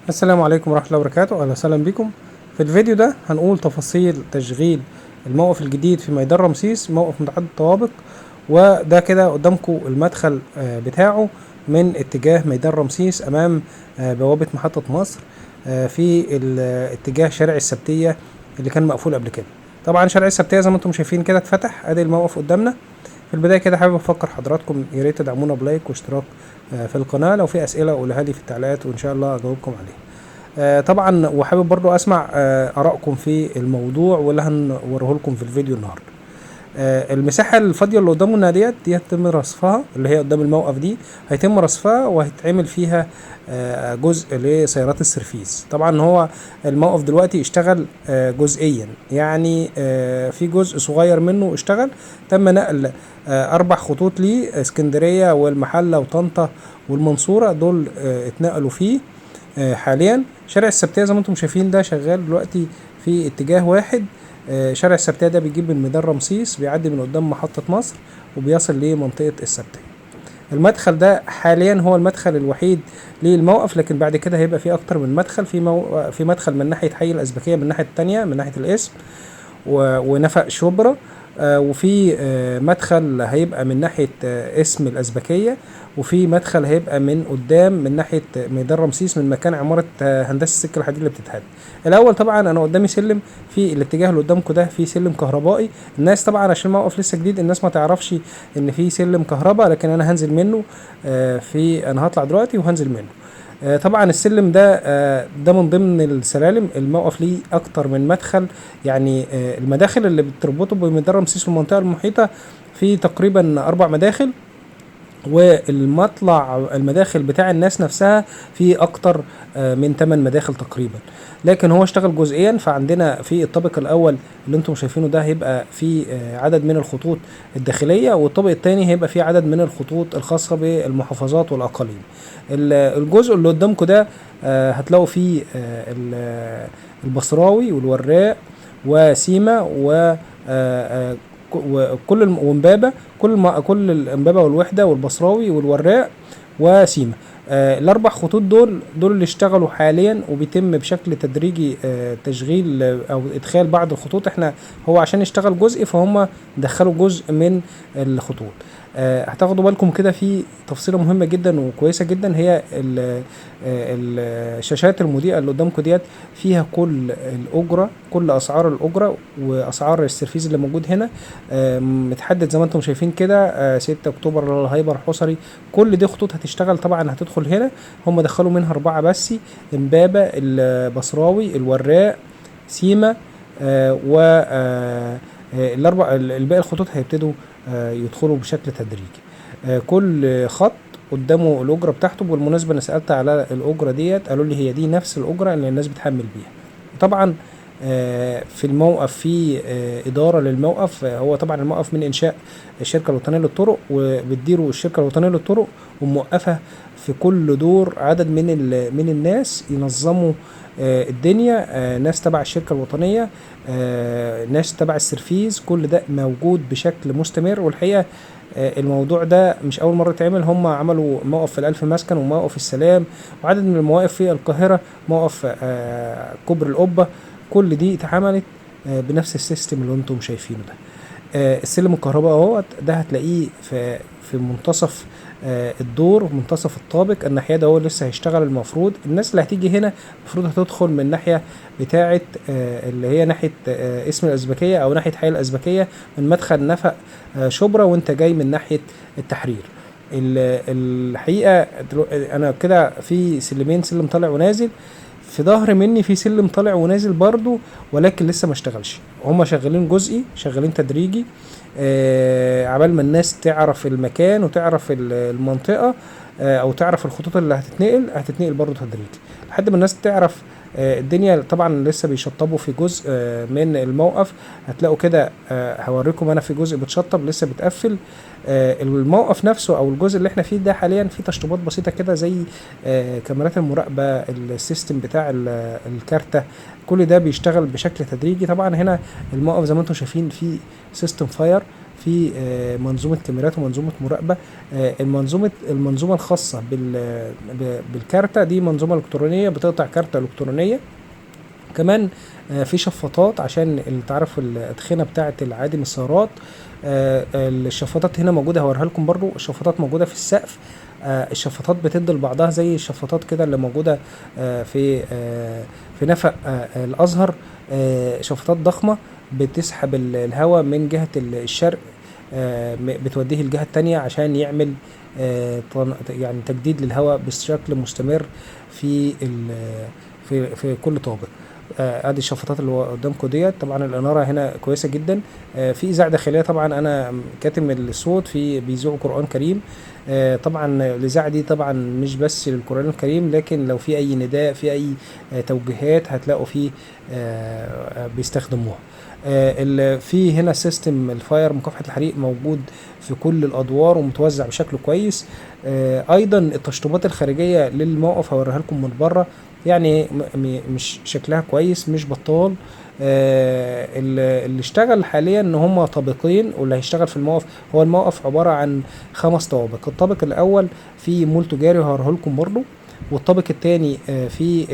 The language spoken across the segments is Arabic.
السلام عليكم ورحمة الله وبركاته. أهلا وسهلا بكم. في الفيديو ده هنقول تفاصيل تشغيل الموقف الجديد في ميدان رمسيس، موقف متعدد الطوابق. وده كده قدامكم المدخل بتاعه من اتجاه ميدان رمسيس أمام بوابة محطة مصر، في اتجاه شارع السبتية اللي كان مقفول قبل كده. طبعا شارع السبتية زي ما انتم شايفين كده اتفتح، ادي الموقف قدامنا. في البداية كده حابب افكر حضراتكم يا ريت تدعمونا بلايك واشتراك في القناة. لو في اسئلة قولها لي في التعليقات وان شاء الله اجاوبكم عليها. طبعا وحابب برضو اسمع ارائكم في الموضوع واللي هنوريه لكم في الفيديو النهارده. المساحه الفاضيه اللي قدامنا دي هيتم رصفها، اللي هي قدام الموقف دي هيتم رصفها وهيتعمل فيها جزء لسيارات السيرفيس. طبعا هو الموقف دلوقتي اشتغل جزئيا، يعني في جزء صغير منه اشتغل. تم نقل 4 خطوط ليه، اسكندريه والمحله وطنطا والمنصوره، دول اتنقلوا فيه. حاليا شارع السبتية زي ما انتم شايفين ده شغال دلوقتي في اتجاه واحد. شارع السبتية ده بيجيب من ميدان رمسيس، بيعدي من قدام محطة مصر وبيصل لمنطقة السبتية. المدخل ده حاليا هو المدخل الوحيد للموقف، لكن بعد كده هيبقى في اكتر من مدخل. في مدخل من ناحية حي الأزبكية، من الناحية التانية من ناحية الاسم ونفق شبرا. وفي مدخل هيبقى من ناحية اسم الأزبكية، وفي مدخل هيبقى من قدام من ناحية ميدان رمسيس من مكان عمارة هندسة السكة الحديد اللي بتتهد. الأول طبعا أنا قدامي سلم في الاتجاه اللي قدامكم ده، في سلم كهربائي. الناس طبعا عشان الموقف لسه جديد الناس ما تعرفش إن في سلم كهرباء، لكن أنا هنزل منه. أنا هطلع دلوقتي وهنزل منه. طبعا السلم ده ده من ضمن السلالم. الموقف ليه اكتر من مدخل، يعني المداخل اللي بتربطه بميدان رمسيس والمنطقه المحيطه في تقريبا 4 مداخل، والمطلع المداخل بتاع الناس نفسها في اكتر من 8 مداخل تقريبا. لكن هو اشتغل جزئيا. فعندنا في الطابق الاول اللي انتم شايفينه ده هيبقى في عدد من الخطوط الداخليه، والطابق الثاني هيبقى في عدد من الخطوط الخاصه بالمحافظات والاقاليم. الجزء اللي قدامكم ده هتلاقوا فيه البصراوي والوراق وسيما وكل ومبابه، كل الامبابه والوحده والبصراوي والوراق وسيما. ال4 خطوط دول اللي اشتغلوا حاليا، وبيتم بشكل تدريجي تشغيل او ادخال بعض الخطوط. احنا هو عشان يشتغل جزء فهم دخلوا جزء من الخطوط. هتاخدوا بالكم كده في تفصيله مهمه جدا وكويسه جدا، هي الشاشات المضيئه اللي قدامكم ديت فيها كل الاجره، كل اسعار الاجره واسعار السيرفيس اللي موجود هنا. متحدد زي ما انتم شايفين كده 6 اكتوبر الهايبر حصري. كل دي خطوط هتشتغل. طبعا هتدخل هنا، هم دخلوا منها 4 بس: امبابه، البصراوي، الوراق، سيما، و الباقي الخطوط هيبتدوا يدخلوا بشكل تدريجي. كل خط قدامه الاجره بتاعته. بالمناسبه انا سالت على الاجره ديت، قالوا لي هي دي نفس الاجره اللي الناس بتحمل بيها. طبعا في الموقف في اداره للموقف. هو طبعا الموقف من انشاء الشركه الوطنيه للطرق، وبتديره الشركه الوطنيه للطرق، وموقفه في كل دور عدد من الناس ينظموا الدنيا. ناس تبع الشركه الوطنيه، ناس تبع السيرفيز. كل ده موجود بشكل مستمر. والحقيقه الموضوع ده مش اول مره يتعمل. هم عملوا موقف في الألف مسكن وموقف السلام وعدد من المواقف في القاهره، موقف كوبري القبه. كل دي اتعملت بنفس السيستم اللي انتم شايفينه ده. السلم الكهرباء اهوت ده هتلاقيه في منتصف الدور، منتصف الطابق الناحيه ده. هو لسه هيشتغل. المفروض الناس اللي هتيجي هنا المفروض هتدخل من ناحيه بتاعه اللي هي ناحيه اسم الازبكيه او ناحيه حي الازبكيه، من مدخل نفق شبرا وانت جاي من ناحيه التحرير. الحقيقه انا كده في سلمين، سلم طالع ونازل. في ظهر مني في سلم طالع ونازل برضو، ولكن لسه ما اشتغلش. هما شغالين جزئي، شغالين تدريجي، عبال ما الناس تعرف المكان وتعرف المنطقة، او تعرف الخطوط اللي هتتنقل برضو تدريجي لحد ما الناس تعرف الدنيا. طبعا لسه بيشطبوا في جزء من الموقف. هتلاقوا كده هوريكم انا في جزء بتشطب لسه بتقفل. الموقف نفسه او الجزء اللي احنا فيه ده حاليا فيه تشطيبات بسيطه كده، زي كاميرات المراقبه، السيستم بتاع الكارته. كل ده بيشتغل بشكل تدريجي. طبعا هنا الموقف زي ما انتم شايفين فيه سيستم فاير، في منظومة كاميرات ومنظومة مراقبة. المنظومة الخاصة بالكارتة دي منظومة إلكترونية بتقطع كارتة إلكترونية. كمان في شفاطات عشان تعرف الأدخنة بتاعة العادم السيارات. الشفاطات هنا موجودة، هوريها لكم برضو. الشفاطات موجودة في السقف. الشفاطات بتدي لبعضها زي الشفاطات كده اللي موجودة في نفق الأزهر. شفاطات ضخمة بتسحب الهواء من جهة الشرق، بتوديه الجهة التانية عشان يعمل يعني تجديد للهواء بشكل مستمر في كل طابق. ادي الشفاطات اللي قدامكم ديت. طبعا الاناره هنا كويسه جدا. في اذاعه داخليه، طبعا انا كاتم الصوت في بيذيعوا قران كريم. طبعا الاذاعه دي طبعا مش بس للقران الكريم، لكن لو في اي نداء، في اي توجيهات هتلاقوا فيه بيستخدموها. في هنا سيستم الفاير مكافحه الحريق موجود في كل الادوار ومتوزع بشكل كويس. ايضا التشطيبات الخارجيه للموقف هوريها لكم من بره، يعني مش شكلها كويس، مش بطال. اللي اشتغل حاليا ان هم طابقين، واللي هيشتغل في الموقف هو الموقف عباره عن 5 طوابق. الطابق الاول فيه مول تجاري وهوريه لكم برضو، والطابق الثاني في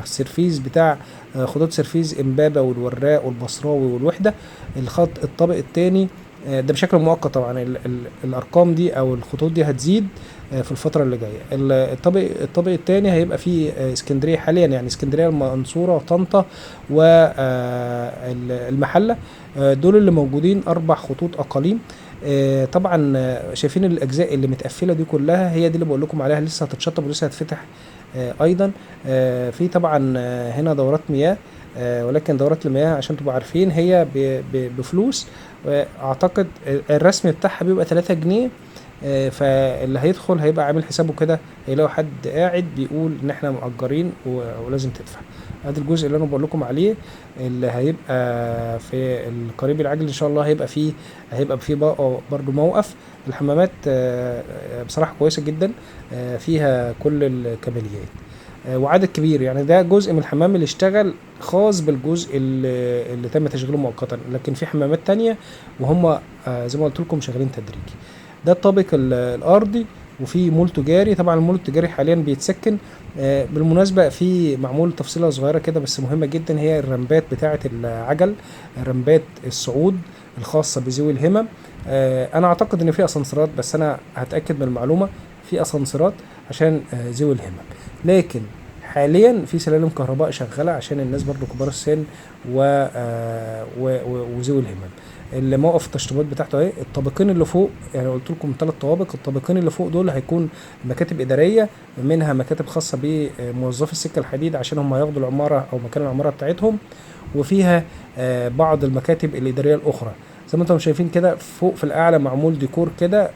السيرفيز بتاع خطوط سيرفيز امبابه والوراق والبصراوي والوحده. الطابق الثاني ده بشكل مؤقت. طبعا الارقام دي او الخطوط دي هتزيد في الفتره اللي جايه. الطابق الثاني هيبقى فيه اسكندريه حاليا، يعني اسكندريه المنصوره وطنطا والمحله. دول اللي موجودين 4 خطوط اقاليم. طبعا شايفين الاجزاء اللي متقفله دي كلها، هي دي اللي بقول لكم عليها لسه هتتشطب ولسه هتفتح. ايضا في طبعا هنا دورات مياه، ولكن دورات المياه عشان تبقوا عارفين هي بفلوس. اعتقد الرسم بتاعها بيبقى 3 جنيه. فاللي هيدخل هيبقى عامل حسابه كده، هيلاقوا حد قاعد بيقول ان احنا مؤجرين ولازم تدفع. هذا الجزء اللي انا بقول لكم عليه اللي هيبقى في القريب العاجل ان شاء الله. هيبقى فيه برضو موقف. الحمامات بصراحة كويسة جدا، فيها كل الكماليات وعدد كبير. يعني ده جزء من الحمام اللي اشتغل خاص بالجزء اللي تم تشغيله مؤقتا، لكن في حمامات تانية وهم زي ما قلت لكم شغالين تدريجي. ده الطابق الارضي، وفي مول تجاري. طبعا المول التجاري حاليا بيتسكن. بالمناسبة في معمول تفصيلة صغيرة كده بس مهمة جدا، هي الرمبات بتاعة العجل، رمبات الصعود الخاصة بذوي الهمم. انا اعتقد ان في اسانسيرات، بس انا هتأكد من المعلومة. في اسانسيرات عشان ذوي الهمم، لكن حاليا في سلالم كهرباء شغالة عشان الناس برضو كبار السن وذوي الهمم. الموقف التشطيبات بتاعته اهي. الطابقين اللي فوق، يعني قلت لكم 3 طوابق، الطابقين اللي فوق دول هيكون مكاتب اداريه، منها مكاتب خاصه بموظفي السكه الحديد عشان هم ياخدوا العماره او مكان العماره بتاعتهم، وفيها بعض المكاتب الاداريه الاخرى. زي ما انتم شايفين كده فوق في الاعلى معمول ديكور كده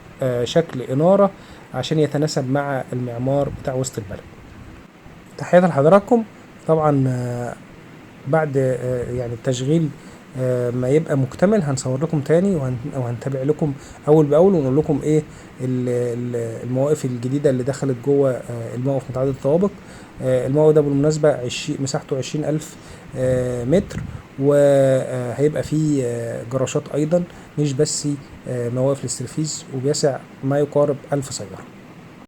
شكل اناره عشان يتناسب مع المعمار بتاع وسط البلد. تحياتي لحضراتكم. طبعا بعد يعني التشغيل ما يبقى مكتمل هنصور لكم تاني وهنتابع لكم اول باول ونقول لكم ايه المواقف الجديده اللي دخلت جوه الموقف متعدد الطوابق. الموقف ده بالمناسبه مساحته 20,000 متر، وهيبقى فيه جراشات ايضا، مش بس مواقف الاسترفيز، وبيسع ما يقارب 1000 سياره.